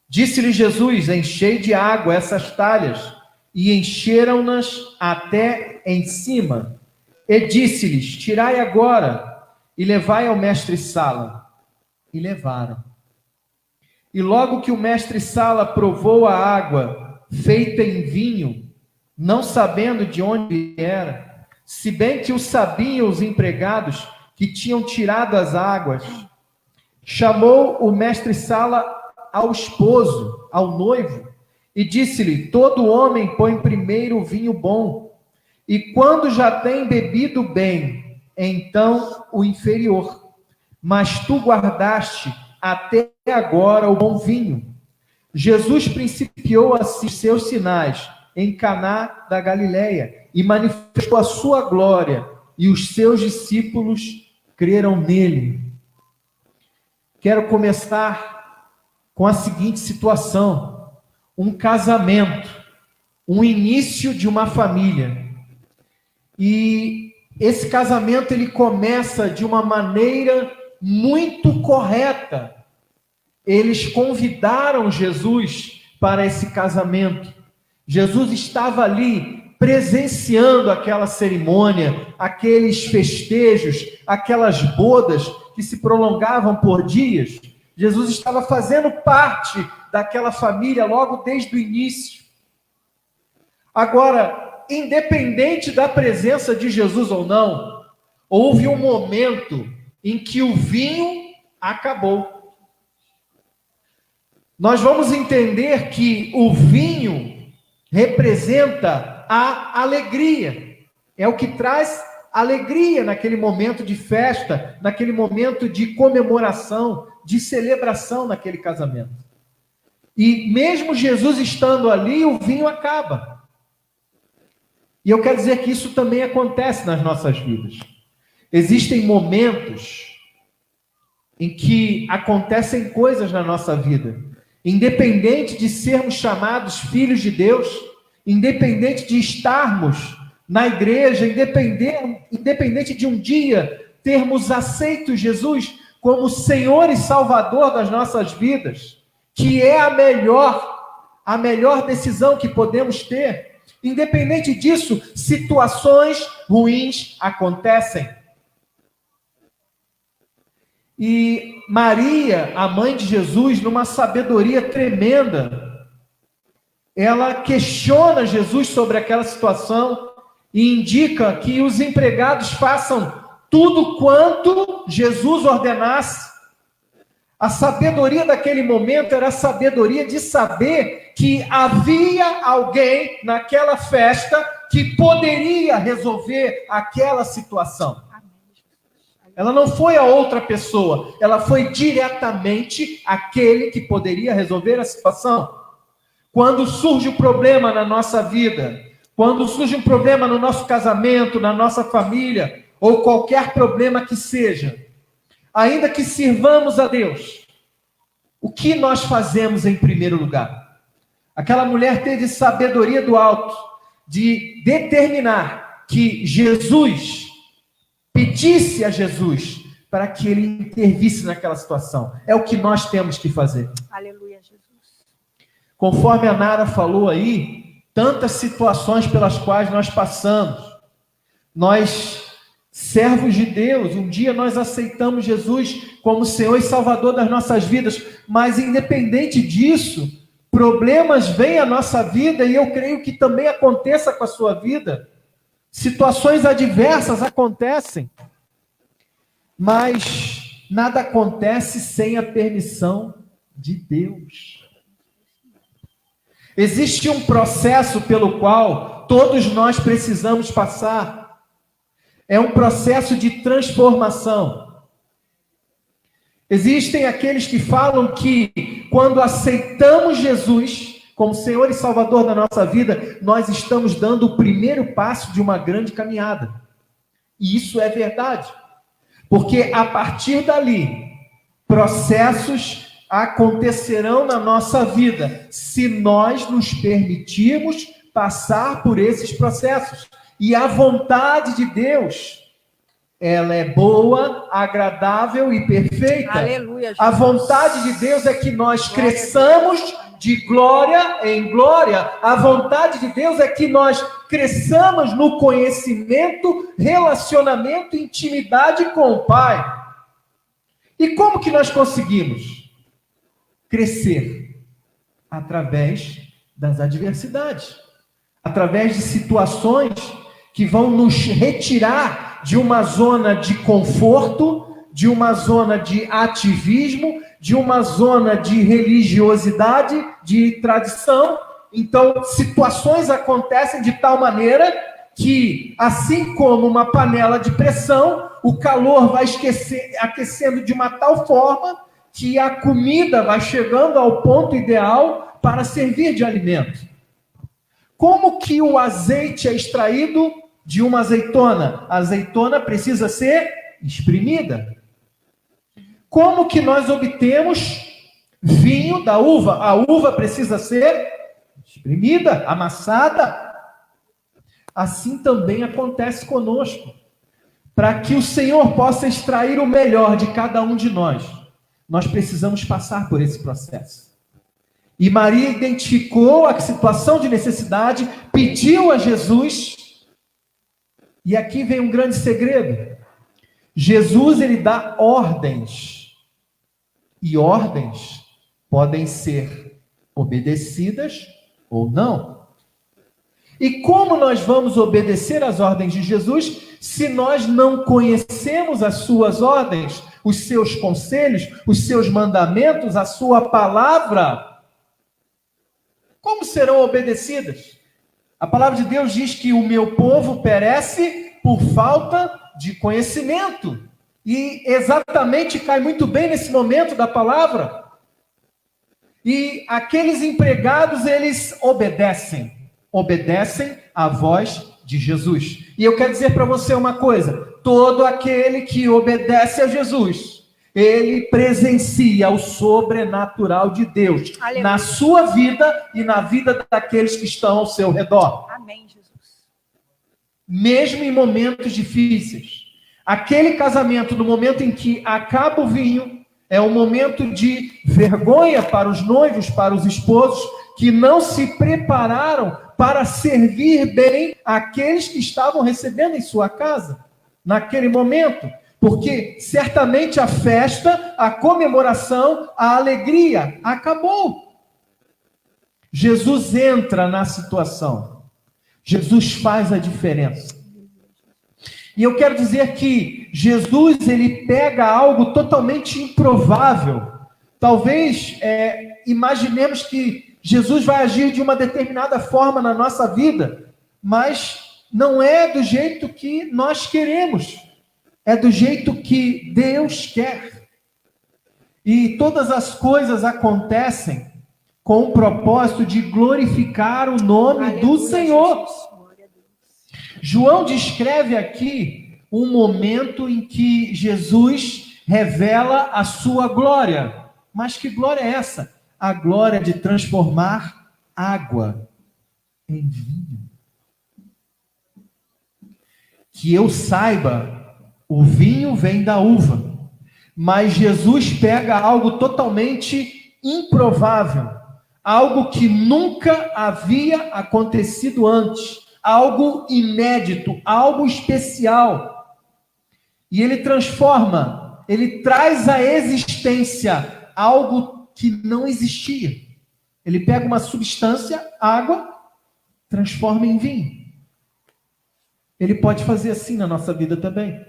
Disse-lhe Jesus: enchei de água essas talhas, e encheram-nas até em cima. E disse-lhes: tirai agora e levai ao mestre-sala. E levaram. E logo que o mestre-sala provou a água feita em vinho, não sabendo de onde era, se bem que o sabiam os empregados que tinham tirado as águas, chamou o mestre-sala ao esposo, ao noivo, e disse-lhe: todo homem põe primeiro o vinho bom, e quando já tem bebido bem, então o inferior. Mas tu guardaste até agora o bom vinho. Jesus principiou assim seus sinais em Caná da Galileia e manifestou a sua glória, e os seus discípulos creram nele. Quero começar com a seguinte situação: um casamento, um início de uma família. E esse casamento ele começa de uma maneira muito correta. Eles convidaram Jesus para esse casamento. Jesus estava ali presenciando aquela cerimônia, aqueles festejos, aquelas bodas que se prolongavam por dias. Jesus estava fazendo parte daquela família logo desde o início. Agora, independente da presença de Jesus ou não, houve um momento em que o vinho acabou. Nós vamos entender que o vinho representa a alegria. É o que traz alegria naquele momento de festa, naquele momento de comemoração, de celebração naquele casamento. E mesmo Jesus estando ali, o vinho acaba. E eu quero dizer que isso também acontece nas nossas vidas. Existem momentos em que acontecem coisas na nossa vida. Independente de sermos chamados filhos de Deus, independente de estarmos na igreja, independente de um dia termos aceito Jesus como Senhor e Salvador das nossas vidas, que é a melhor decisão que podemos ter, independente disso, situações ruins acontecem. E Maria, a mãe de Jesus, numa sabedoria tremenda, ela questiona Jesus sobre aquela situação e indica que os empregados façam tudo quanto Jesus ordenasse. A sabedoria daquele momento era a sabedoria de saber que havia alguém naquela festa que poderia resolver aquela situação. Ela não foi a outra pessoa, ela foi diretamente aquele que poderia resolver a situação. Quando surge um problema na nossa vida, quando surge um problema no nosso casamento, na nossa família, ou qualquer problema que seja, ainda que sirvamos a Deus, o que nós fazemos em primeiro lugar? Aquela mulher teve sabedoria do alto de determinar que Jesus pedisse a Jesus para que ele intervisse naquela situação. É o que nós temos que fazer. Aleluia, Jesus. Conforme a Nara falou aí, tantas situações pelas quais nós passamos. Nós, servos de Deus, um dia nós aceitamos Jesus como Senhor e Salvador das nossas vidas, mas independente disso, problemas vêm à nossa vida, e eu creio que também aconteça com a sua vida. Situações adversas acontecem, mas nada acontece sem a permissão de Deus. Existe um processo pelo qual todos nós precisamos passar. É um processo de transformação. Existem aqueles que falam que quando aceitamos Jesus como Senhor e Salvador da nossa vida, nós estamos dando o primeiro passo de uma grande caminhada. E isso é verdade. Porque a partir dali, processos acontecerão na nossa vida, se nós nos permitirmos passar por esses processos. E a vontade de Deus, ela é boa, agradável e perfeita. Aleluia, Jesus. A vontade de Deus é que nós cresçamos de glória em glória. A vontade de Deus é que nós cresçamos no conhecimento, relacionamento, intimidade com o Pai. E como que nós conseguimos crescer? Através das adversidades, através de situações que vão nos retirar de uma zona de conforto, de uma zona de ativismo, de uma zona de religiosidade, de tradição. Então, situações acontecem de tal maneira que, assim como uma panela de pressão, o calor vai aquecendo de uma tal forma que a comida vai chegando ao ponto ideal para servir de alimento. Como que o azeite é extraído de uma azeitona? A azeitona precisa ser espremida. Como que nós obtemos vinho da uva? A uva precisa ser espremida, amassada. Assim também acontece conosco. Para que o Senhor possa extrair o melhor de cada um de nós, nós precisamos passar por esse processo. E Maria identificou a situação de necessidade, pediu a Jesus, e aqui vem um grande segredo. Jesus, ele dá ordens, e ordens podem ser obedecidas ou não. E como nós vamos obedecer às ordens de Jesus se nós não conhecemos as suas ordens, os seus conselhos, os seus mandamentos, a sua palavra? Como serão obedecidas? A palavra de Deus diz que o meu povo perece por falta de conhecimento. E exatamente cai muito bem nesse momento da palavra. E aqueles empregados, eles obedecem à voz de Jesus. E eu quero dizer para você uma coisa: todo aquele que obedece a Jesus, ele presencia o sobrenatural de Deus. Aleluia. Na sua vida e na vida daqueles que estão ao seu redor. Amém, Jesus. Mesmo em momentos difíceis. Aquele casamento, no momento em que acaba o vinho, é um momento de vergonha para os noivos, para os esposos, que não se prepararam para servir bem aqueles que estavam recebendo em sua casa, naquele momento. Porque certamente a festa, a comemoração, a alegria acabou. Jesus entra na situação. Jesus faz a diferença. E eu quero dizer que Jesus, ele pega algo totalmente improvável. Talvez imaginemos que Jesus vai agir de uma determinada forma na nossa vida, mas não é do jeito que nós queremos. É do jeito que Deus quer. E todas as coisas acontecem com o propósito de glorificar o nome do Senhor. João descreve aqui um momento em que Jesus revela a sua glória. Mas que glória é essa? A glória de transformar água em vinho. Que eu saiba, o vinho vem da uva, mas Jesus pega algo totalmente improvável, algo que nunca havia acontecido antes, algo inédito, algo especial, e ele transforma, ele traz à existência algo que não existia. Ele pega uma substância, água, transforma em vinho. Ele pode fazer assim na nossa vida também.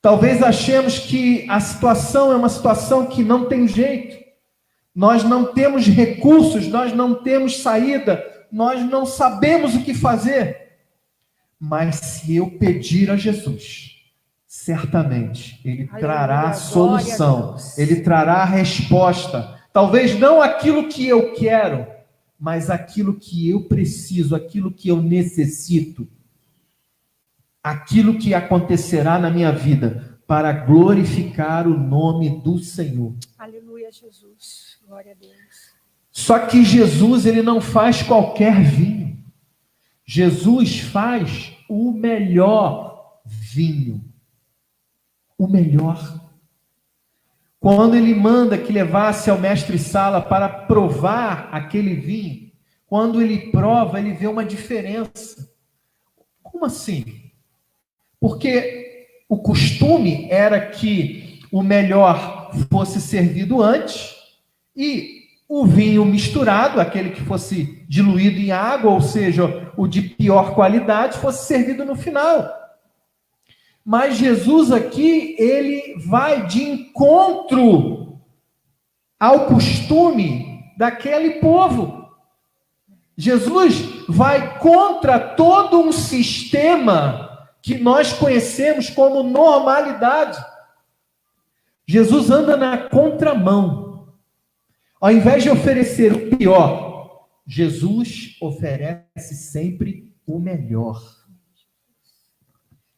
Talvez achemos que a situação é uma situação que não tem jeito. Nós não temos recursos, nós não temos saída, nós não sabemos o que fazer. Mas se eu pedir a Jesus, certamente Ele trará a solução, Ele trará a resposta. Talvez não aquilo que eu quero, mas aquilo que eu preciso, aquilo que eu necessito. Aquilo que acontecerá na minha vida para glorificar o nome do Senhor. Aleluia, Jesus. Glória a Deus. Só que Jesus, ele não faz qualquer vinho. Jesus faz o melhor vinho. O melhor. Quando ele manda que levasse ao mestre-sala para provar aquele vinho, quando ele prova, ele vê uma diferença. Como assim? Porque o costume era que o melhor fosse servido antes e o vinho misturado, aquele que fosse diluído em água, ou seja, o de pior qualidade, fosse servido no final. Mas Jesus aqui, ele vai de encontro ao costume daquele povo. Jesus vai contra todo um sistema que nós conhecemos como normalidade. Jesus anda na contramão. Ao invés de oferecer o pior, Jesus oferece sempre o melhor.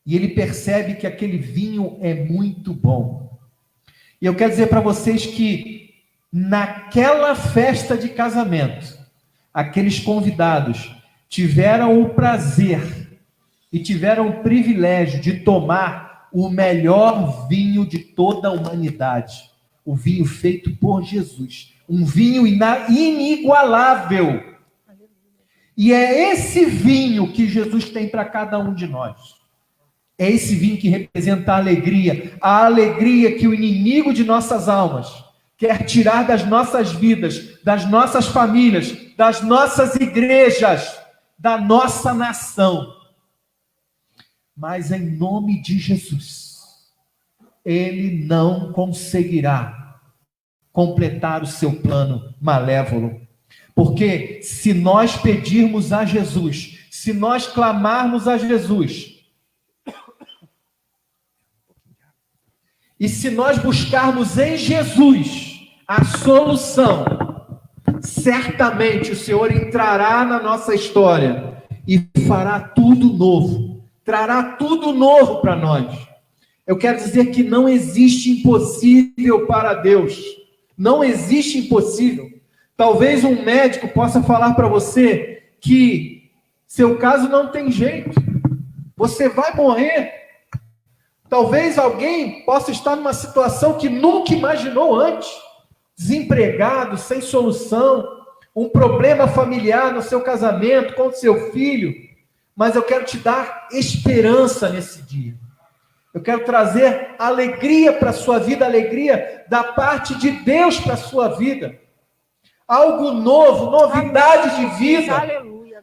E ele percebe que aquele vinho é muito bom. E eu quero dizer para vocês que naquela festa de casamento, aqueles convidados tiveram o prazer e tiveram o privilégio de tomar o melhor vinho de toda a humanidade. O vinho feito por Jesus. Um vinho inigualável. E é esse vinho que Jesus tem para cada um de nós. É esse vinho que representa a alegria que o inimigo de nossas almas quer tirar das nossas vidas, das nossas famílias, das nossas igrejas, da nossa nação. Mas em nome de Jesus, ele não conseguirá completar o seu plano malévolo. Porque se nós pedirmos a Jesus, se nós clamarmos a Jesus, e se nós buscarmos em Jesus a solução, certamente o Senhor entrará na nossa história e fará tudo novo, trará tudo novo para nós. Eu quero dizer que não existe impossível para Deus. Não existe impossível. Talvez um médico possa falar para você que seu caso não tem jeito. Você vai morrer. Talvez alguém possa estar numa situação que nunca imaginou antes. Desempregado, sem solução, um problema familiar no seu casamento, com o seu filho. Mas eu quero te dar esperança nesse dia. Eu quero trazer alegria para a sua vida, alegria da parte de Deus para a sua vida. Algo novo, novidade de vida.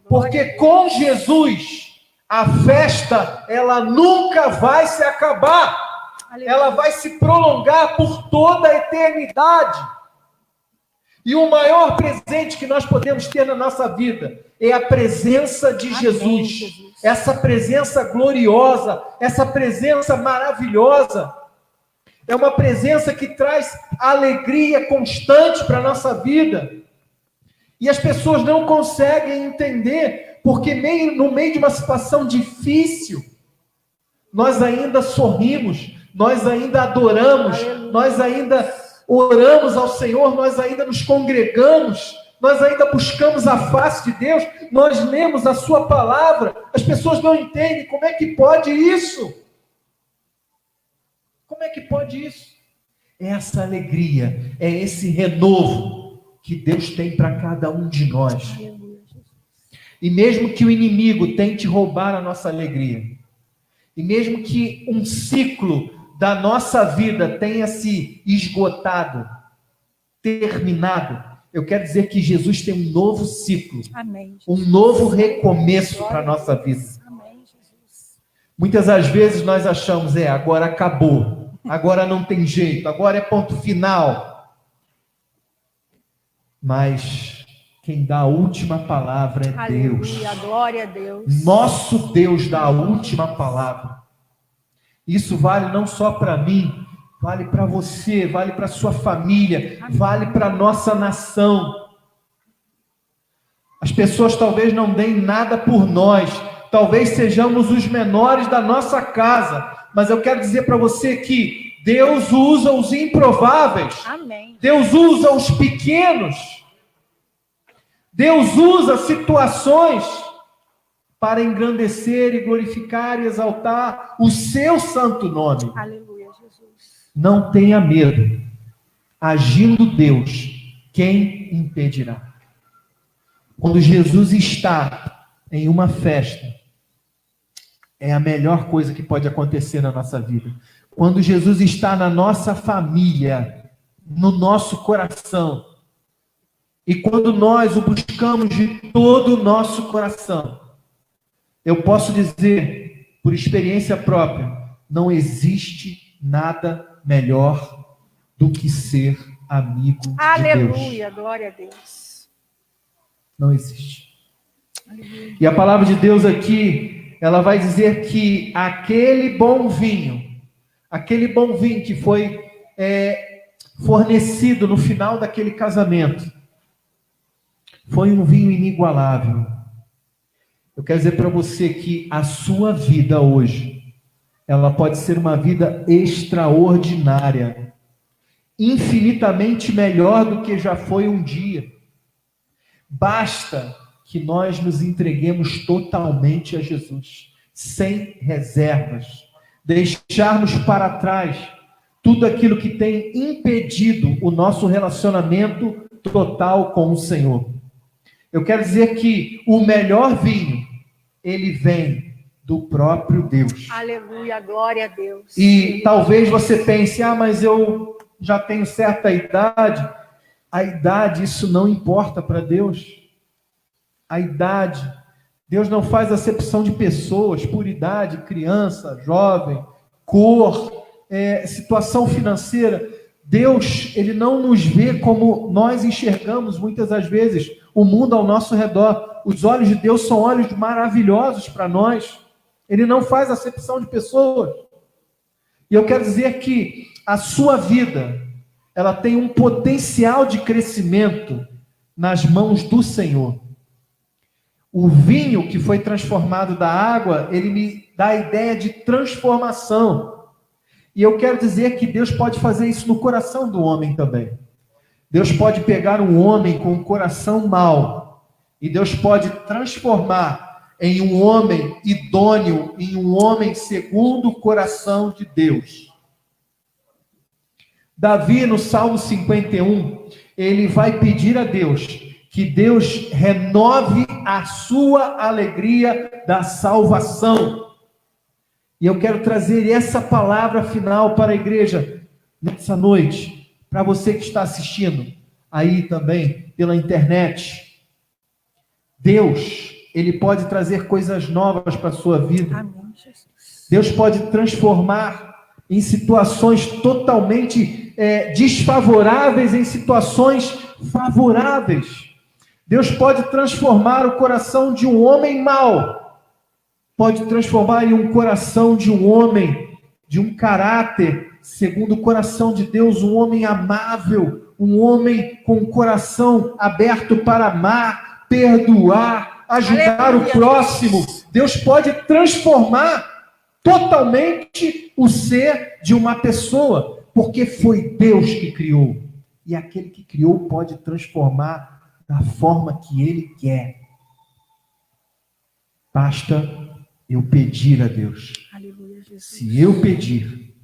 Porque com Jesus, a festa, ela nunca vai se acabar. Ela vai se prolongar por toda a eternidade. E o maior presente que nós podemos ter na nossa vida é a presença de Jesus. Essa presença gloriosa, essa presença maravilhosa. É uma presença que traz alegria constante para a nossa vida. E as pessoas não conseguem entender, porque no meio de uma situação difícil, nós ainda sorrimos, nós ainda adoramos, nós ainda oramos ao Senhor, nós ainda nos congregamos, nós ainda buscamos a face de Deus, nós lemos a sua palavra. As pessoas não entendem como é que pode isso. Como é que pode isso? É essa alegria, é esse renovo que Deus tem para cada um de nós. E mesmo que o inimigo tente roubar a nossa alegria, e mesmo que um ciclo da nossa vida tenha se esgotado, terminado, eu quero dizer que Jesus tem um novo ciclo, um novo recomeço para a nossa vida. Muitas das vezes nós achamos, agora acabou, agora não tem jeito, agora é ponto final. Mas quem dá a última palavra é Deus. Glória a Deus. Nosso Deus dá a última palavra. Isso vale não só para mim, vale para você, vale para sua família, vale para a nossa nação. As pessoas talvez não deem nada por nós, talvez sejamos os menores da nossa casa, mas eu quero dizer para você que Deus usa os improváveis. Amém. Deus usa os pequenos. Deus usa situações para engrandecer e glorificar e exaltar o seu santo nome. Aleluia, Jesus. Não tenha medo. Agindo Deus, quem impedirá? Quando Jesus está em uma festa, é a melhor coisa que pode acontecer na nossa vida. Quando Jesus está na nossa família, no nosso coração, e quando nós o buscamos de todo o nosso coração, eu posso dizer, por experiência própria, não existe nada melhor do que ser amigo de Deus. Aleluia, glória a Deus. Não existe. E a palavra de Deus aqui, ela vai dizer que aquele bom vinho que foi fornecido no final daquele casamento, foi um vinho inigualável. Eu quero dizer para você que a sua vida hoje, ela pode ser uma vida extraordinária, infinitamente melhor do que já foi um dia. Basta que nós nos entreguemos totalmente a Jesus, sem reservas, deixarmos para trás tudo aquilo que tem impedido o nosso relacionamento total com o Senhor. Eu quero dizer que o melhor vinho, ele vem do próprio Deus. Aleluia, glória a Deus. E talvez você pense, mas eu já tenho certa idade. A idade, isso não importa para Deus. A idade, Deus não faz acepção de pessoas por idade, criança, jovem, cor, situação financeira. Deus, ele não nos vê como nós enxergamos muitas das vezes o mundo ao nosso redor. Os olhos de Deus são olhos maravilhosos para nós. Ele não faz acepção de pessoas. E eu quero dizer que a sua vida, ela tem um potencial de crescimento nas mãos do Senhor. O vinho que foi transformado da água, ele me dá a ideia de transformação. E eu quero dizer que Deus pode fazer isso no coração do homem também. Deus pode pegar um homem com um coração mau e Deus pode transformar em um homem idôneo, em um homem segundo o coração de Deus. Davi, no Salmo 51, ele vai pedir a Deus que Deus renove a sua alegria da salvação. E eu quero trazer essa palavra final para a igreja nessa noite, para você que está assistindo aí também pela internet. Deus, ele pode trazer coisas novas para a sua vida. Amém, Jesus. Deus pode transformar em situações totalmente desfavoráveis em situações favoráveis. Deus pode transformar o coração de um homem mau, pode transformar em um coração de um homem, de um caráter, segundo o coração de Deus, um homem amável, um homem com o coração aberto para amar, perdoar, ajudar o próximo. Deus pode transformar totalmente o ser de uma pessoa, porque foi Deus que criou. E aquele que criou pode transformar da forma que Ele quer. Basta eu pedir a Deus. Aleluia, Jesus. Se eu pedir,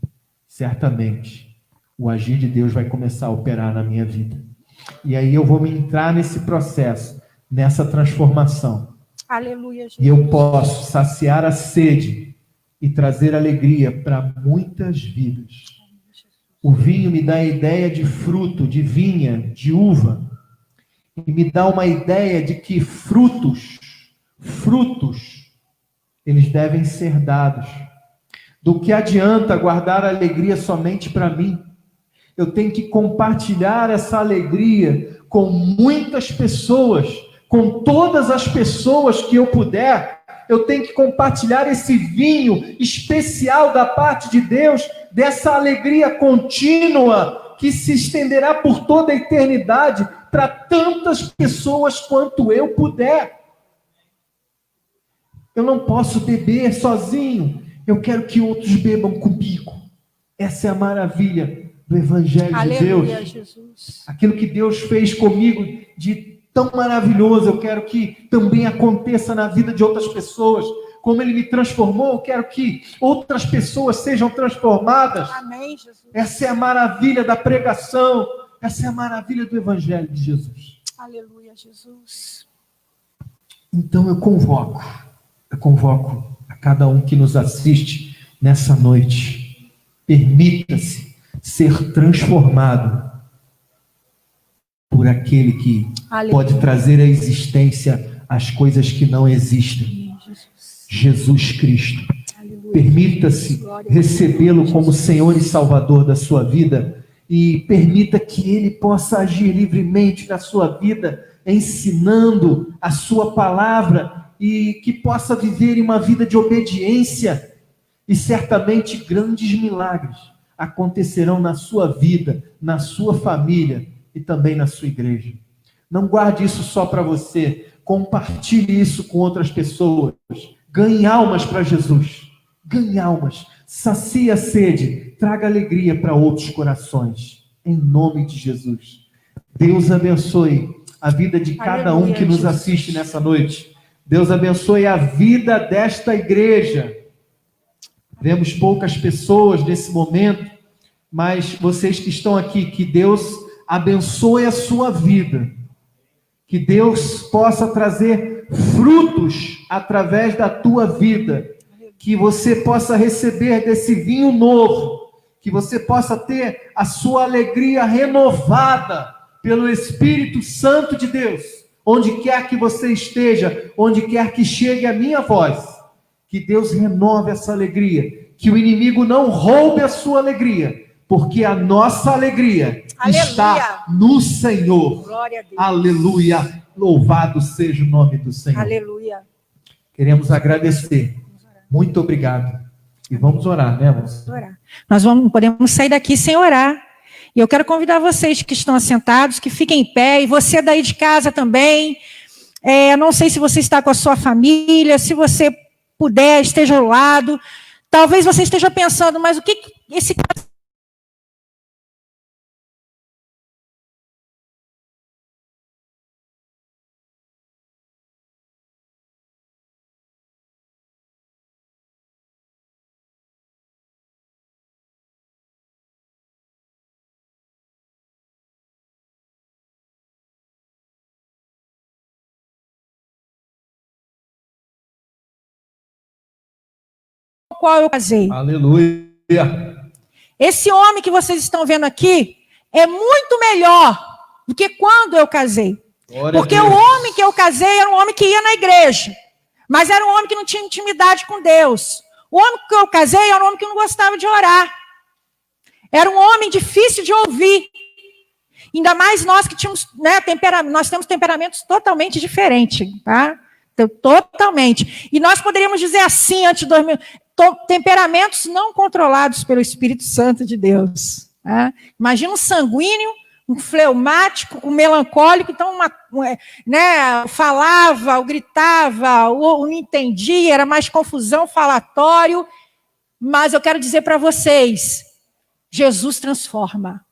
certamente o agir de Deus vai começar a operar na minha vida. E aí eu vou me entrar nesse processo, nessa transformação. Aleluia, Jesus. E eu posso saciar a sede e trazer alegria para muitas vidas. O vinho me dá a ideia de fruto, de vinha, de uva. E me dá uma ideia de que frutos, eles devem ser dados. Do que adianta guardar a alegria somente para mim? Eu tenho que compartilhar essa alegria com muitas pessoas, com todas as pessoas que eu puder. Eu tenho que compartilhar esse vinho especial da parte de Deus, dessa alegria contínua que se estenderá por toda a eternidade para tantas pessoas quanto eu puder. Eu não posso beber sozinho. Eu quero que outros bebam comigo. Essa é a maravilha do Evangelho de Deus. Jesus. Aquilo que Deus fez comigo de tão maravilhoso, eu quero que também aconteça na vida de outras pessoas. Como Ele me transformou, eu quero que outras pessoas sejam transformadas. Amém, Jesus. Essa é a maravilha da pregação. Essa é a maravilha do Evangelho de Jesus. Aleluia, Jesus. Então eu convoco a cada um que nos assiste nessa noite. Permita-se ser transformado por aquele que pode trazer à existência as coisas que não existem. Jesus Cristo. Permita-se recebê-lo como Senhor e Salvador da sua vida e permita que Ele possa agir livremente na sua vida, ensinando a sua palavra e que possa viver em uma vida de obediência e certamente grandes milagres acontecerão na sua vida, na sua família e também na sua igreja. Não guarde isso só para você, compartilhe isso com outras pessoas, ganhe almas para Jesus, ganhe almas, sacie a sede, traga alegria para outros corações, em nome de Jesus. Deus abençoe a vida de cada um que nos assiste nessa noite. Deus abençoe a vida desta igreja. Vemos poucas pessoas nesse momento, mas vocês que estão aqui, que Deus abençoe a sua vida. Que Deus possa trazer frutos através da tua vida. Que você possa receber desse vinho novo. Que você possa ter a sua alegria renovada pelo Espírito Santo de Deus. Onde quer que você esteja, onde quer que chegue a minha voz. Que Deus renove essa alegria. Que o inimigo não roube a sua alegria. Porque a nossa alegria está no Senhor. Glória a Deus. Aleluia. Louvado seja o nome do Senhor. Aleluia. Queremos agradecer. Muito obrigado. E vamos orar, né, moça? Orar. Nós podemos sair daqui sem orar. E eu quero convidar vocês que estão assentados, que fiquem em pé, e você daí de casa também. Não sei se você está com a sua família, se você puder, esteja ao lado. Talvez você esteja pensando, mas o que esse cara... qual eu casei. Aleluia. Esse homem que vocês estão vendo aqui é muito melhor do que quando eu casei. Glória Porque o homem que eu casei era um homem que ia na igreja, mas era um homem que não tinha intimidade com Deus. O homem que eu casei era um homem que não gostava de orar. Era um homem difícil de ouvir. Ainda mais nós que tínhamos, né, nós temos temperamentos totalmente diferentes, tá? Totalmente. E nós poderíamos dizer assim, antes de 2000, temperamentos não controlados pelo Espírito Santo de Deus. Tá? Imagina um sanguíneo, um fleumático, um melancólico, então falava, ou gritava, ou não entendia, era mais confusão, falatório. Mas eu quero dizer para vocês, Jesus transforma.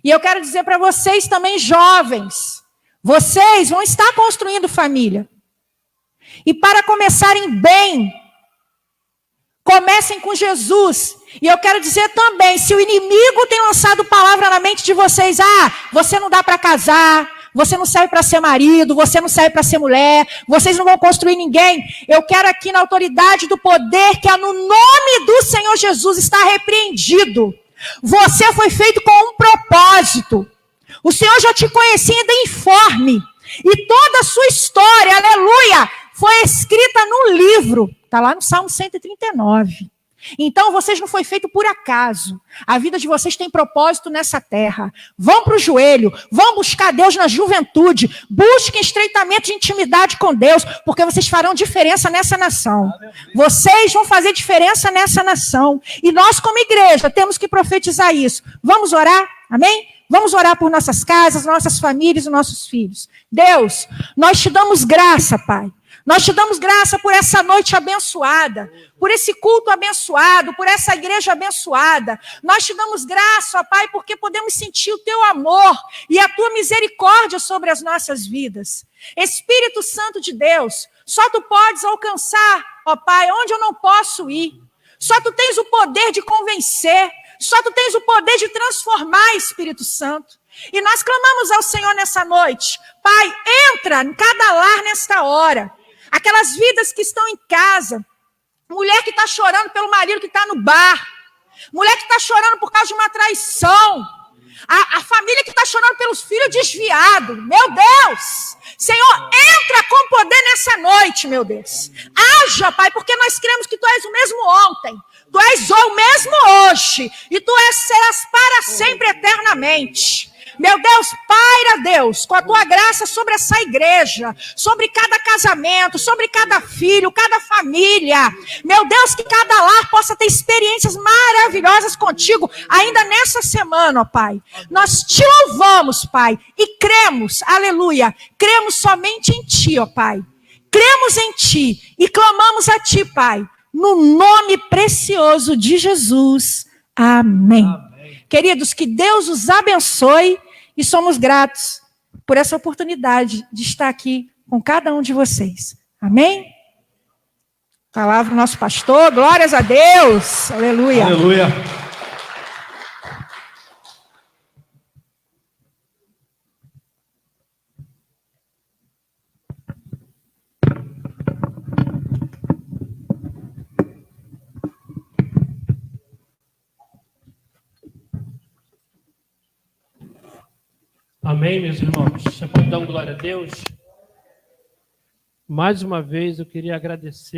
E eu quero dizer para vocês também, jovens, vocês vão estar construindo família. E para começarem bem, comecem com Jesus. E eu quero dizer também, se o inimigo tem lançado palavra na mente de vocês, você não dá para casar, você não serve para ser marido, você não serve para ser mulher, vocês não vão construir ninguém. Eu quero aqui na autoridade do poder, que é no nome do Senhor Jesus, está repreendido. Você foi feito com um propósito. O Senhor já te conhecia ainda informe. E toda a sua história, aleluia, foi escrita num livro. Está lá no Salmo 139. Então, vocês não foi feito por acaso. A vida de vocês tem propósito nessa terra. Vão para o joelho, vão buscar Deus na juventude. Busquem estreitamento de intimidade com Deus, porque vocês farão diferença nessa nação. Vocês vão fazer diferença nessa nação. E nós, como igreja, temos que profetizar isso. Vamos orar? Amém? Vamos orar por nossas casas, nossas famílias e nossos filhos. Deus, nós te damos graça, Pai. Nós te damos graça por essa noite abençoada, por esse culto abençoado, por essa igreja abençoada. Nós te damos graça, ó Pai, porque podemos sentir o teu amor e a tua misericórdia sobre as nossas vidas. Espírito Santo de Deus, só tu podes alcançar, ó Pai, onde eu não posso ir. Só tu tens o poder de convencer, só tu tens o poder de transformar, Espírito Santo. E nós clamamos ao Senhor nessa noite. Pai, entra em cada lar nesta hora. Aquelas vidas que estão em casa, mulher que está chorando pelo marido que está no bar, mulher que está chorando por causa de uma traição, A família que está chorando pelos filhos desviados. Meu Deus! Senhor, entra com poder nessa noite, meu Deus. Haja, Pai, porque nós cremos que Tu és o mesmo ontem. Tu és o mesmo hoje. E Tu serás para sempre, eternamente. Meu Deus, paira, Deus, com a Tua graça sobre essa igreja, sobre cada casamento, sobre cada filho, cada família. Meu Deus, que cada lar possa ter experiências maravilhosas contigo, ainda nessa semana, ó Pai. Nós Te louvamos, Pai, e cremos, aleluia, cremos somente em Ti, ó Pai. Cremos em Ti e clamamos a Ti, Pai, no nome precioso de Jesus. Amém. Queridos, que Deus os abençoe e somos gratos por essa oportunidade de estar aqui com cada um de vocês. Amém? Palavra do nosso pastor, glórias a Deus. Aleluia. Aleluia. Amém, meus irmãos? Você pode dar glória a Deus? Mais uma vez eu queria agradecer